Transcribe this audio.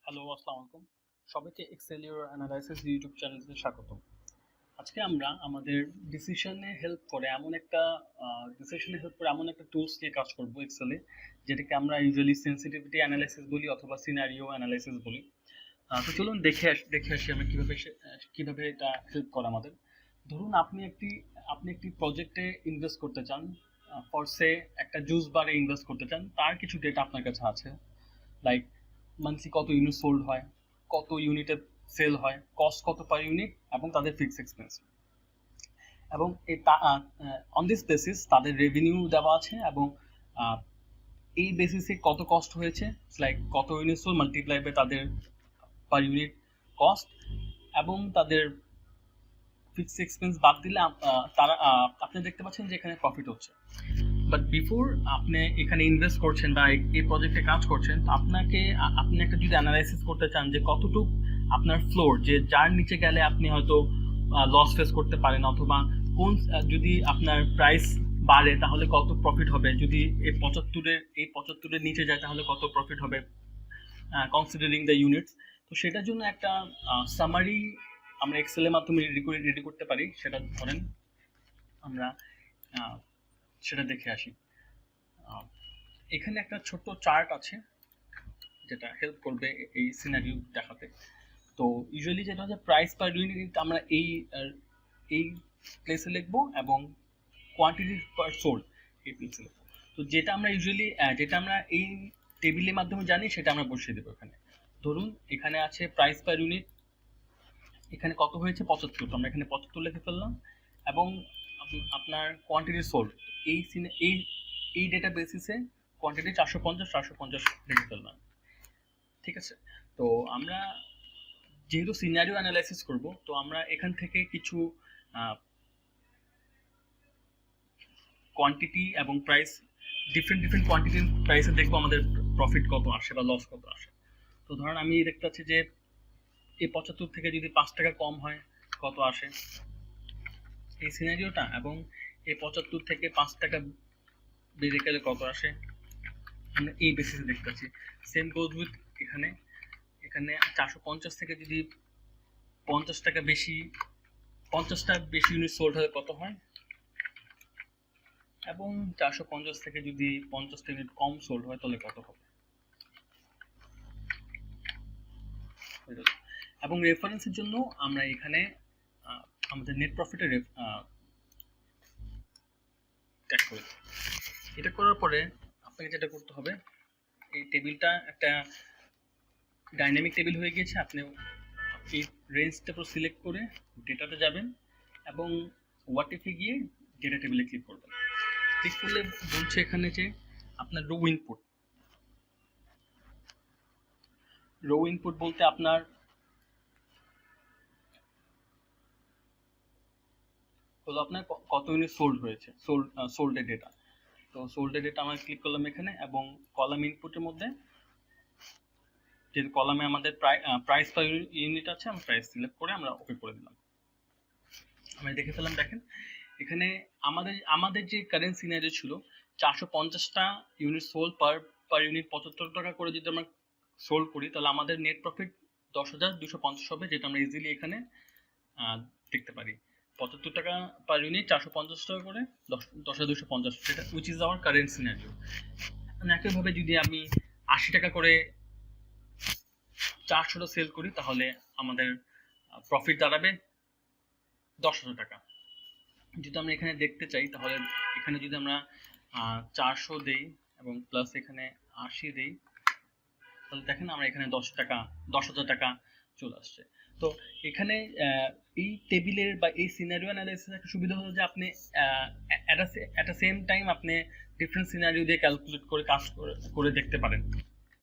Hello, আসসালামু আলাইকুম। সবাইকে এক্সেলিওর অ্যানালাইসিস ইউটিউব চ্যানেলে স্বাগতম। আজকে আমরা আমাদের ডিসিশনে হেল্প করে এমন একটা টুলস নিয়ে কাজ করব এক্সেলে, যেটাকে আমরা ইউজুয়ালি সেনসিটিভিটি অ্যানালাইসিস বলি অথবা সিনারিও অ্যানালাইসিস বলি। তো চলুন দেখে আসি আমরা কিভাবে এটা হেল্প করে আমাদের। ধরুন আপনি একটি প্রজেক্টে ইনভেস্ট করতে চান, ফর সে একটা জুস বারে ইনভেস্ট করতে চান। তার কিছু ডেটা আপনার কাছে আছে, লাইক মান্থলি কত ইউনিট সোল্ড হয়, কত ইউনিটে সেল হয়, কস্ট কত পার ইউনিট এবং তাদের ফিক্সড এক্সপেন্স। এবং অন দিস বেসিস তাদের রেভিনিউ দেওয়া আছে এবং এই বেসিসে কত কস্ট হয়েছে, লাইক কত ইউনিট সোল মাল্টিপ্লাই বাই তাদের পার ইউনিট কস্ট এবং তাদের ফিক্সড এক্সপেন্স বাদ দিলে তারা আপনি দেখতে পাচ্ছেন যে এখানে প্রফিট হচ্ছে। বাট বিফোর আপনি এখানে ইনভেস্ট করছেন বা এই প্রজেক্টে কাজ করছেন, তো আপনি একটা যদি অ্যানালাইসিস করতে চান যে কতটুক আপনার ফ্লোর, যে যার নিচে গেলে আপনি হয়তো লস ফেস করতে পারেন, অথবা যদি আপনার প্রাইস বাড়ে তাহলে কত প্রফিট হবে, যদি এই 75-এর নিচে যায় তাহলে কত প্রফিট হবে, কনসিডারিং দ্য ইউনিটস। তো সেটার জন্য একটা সামারি আমরা এক্সেলের মাধ্যমে রেডি করতে পারি। সেটা ধরেন আমরা সেটা দেখে আসি। এখানে একটা ছোট্ট চার্ট আছে যেটা হেল্প করবে এই সিনারিও দেখাতে। তো ইউজুয়ালি যেটা হচ্ছে প্রাইস পার ইউনিট আমরা এই প্লেসে লিখবো এবং কোয়ান্টিটি পার সোল্ড এই প্লেসে লিখবো। তো যেটা আমরা এই টেবিলের মাধ্যমে জানি সেটা আমরা বসিয়ে দেবো এখানে। ধরুন এখানে আছে প্রাইস পার ইউনিট, এখানে কত হয়েছে 75, তো আমরা এখানে 75 লিখে ফেললাম এবং আপনার কোয়ান্টিটি সোল্ড এই ডেটা বেসিসে কোয়ান্টিটি 450 লিখে ফেললাম। ঠিক আছে, তো আমরা যেহেতু সিনারিও অ্যানালাইসিস করব, তো আমরা এখান থেকে কিছু কোয়ান্টিটি এবং প্রাইস, ডিফারেন্ট কোয়ান্টিটির প্রাইসে দেখবো আমাদের প্রফিট কত আসে বা লস কত আসে। তো ধরেন আমি দেখতে পাচ্ছি যে এই 75 থেকে যদি 5 টাকা কম হয় কত আসে এই সিনারিওটা, এবং এই 75 থেকে 5 টাকা বেড়ে গেলে কত আসে আমরা এই বেসিসে দেখতে পাচ্ছি। সেম গোজ উইথ এখানে 450 থেকে যদি 50টা বেশি ইউনিট সোল্ড হয় কত হয়, এবং 450 থেকে যদি 50টা ইউনিট কম সোল্ড হয় তাহলে কত হবে। এবং রেফারেন্সের জন্য আমরা এখানে আমাদের নেট প্রফিটের ট্যাগ করি। এটা করার পরে আপনাকে যেটা করতে হবে, এই টেবিলটা একটা ডাইনামিক টেবিল হয়ে গিয়েছে। আপনি এই রেঞ্জটা পুরো সিলেক্ট করে ডেটাতে যাবেন এবং হোয়াট ইফে গিয়ে ডেটা টেবিলে ক্লিক করবেন। ক্লিক করলে বলছে এখানে যে আপনার রো ইনপুট বলতে আপনার হলো আপনার কত ইউনিট সোল্ড হয়েছে, সোল্ডের ডেটা। তো সোল্ডের ডেটা আমরা ক্লিক করলাম এখানে এবং কলাম ইনপুটের মধ্যে যে কলামে আমাদের প্রাইস পার ইউনিট আছে, আমরা প্রাইস সিলেক্ট করে আমরা ওকে করে দিলাম। আমরা দেখে ফেললাম, দেখেন এখানে আমাদের যে কারেন্ট সিনারিও ছিল 450টা ইউনিট সোল্ড পার ইউনিট 75 টাকা করে যদি আমরা সোল্ড করি, তাহলে আমাদের নেট প্রফিট 10,250 হবে, যেটা আমরা ইজিলি এখানে দেখতে পারি। 75 টাকা পার ইউনিট 450 টাকা করে 10,250, সেটা which is our current scenario. একইভাবে যদি আমি 80 টাকা করে 400টা সেল করি তাহলে আমাদের প্রফিট দাঁড়াবে 10,000 টাকা। যদি আমরা এখানে দেখতে চাই তাহলে এখানে যদি আমরা 400 দেই এবং প্লাস এখানে 80 দেই, তাহলে দেখেন আমরা এখানে 10,000 টাকা চলে আসছে। তো এখানে এই টেবিলের বা এই সিনারিও অ্যানালাইসিসের একটা সুবিধা হলো যে আপনি অ্যাট আ সেম টাইম আপনি ডিফারেন্ট সিনারিও দিয়ে ক্যালকুলেট করে কাজ করে দেখতে পারেন।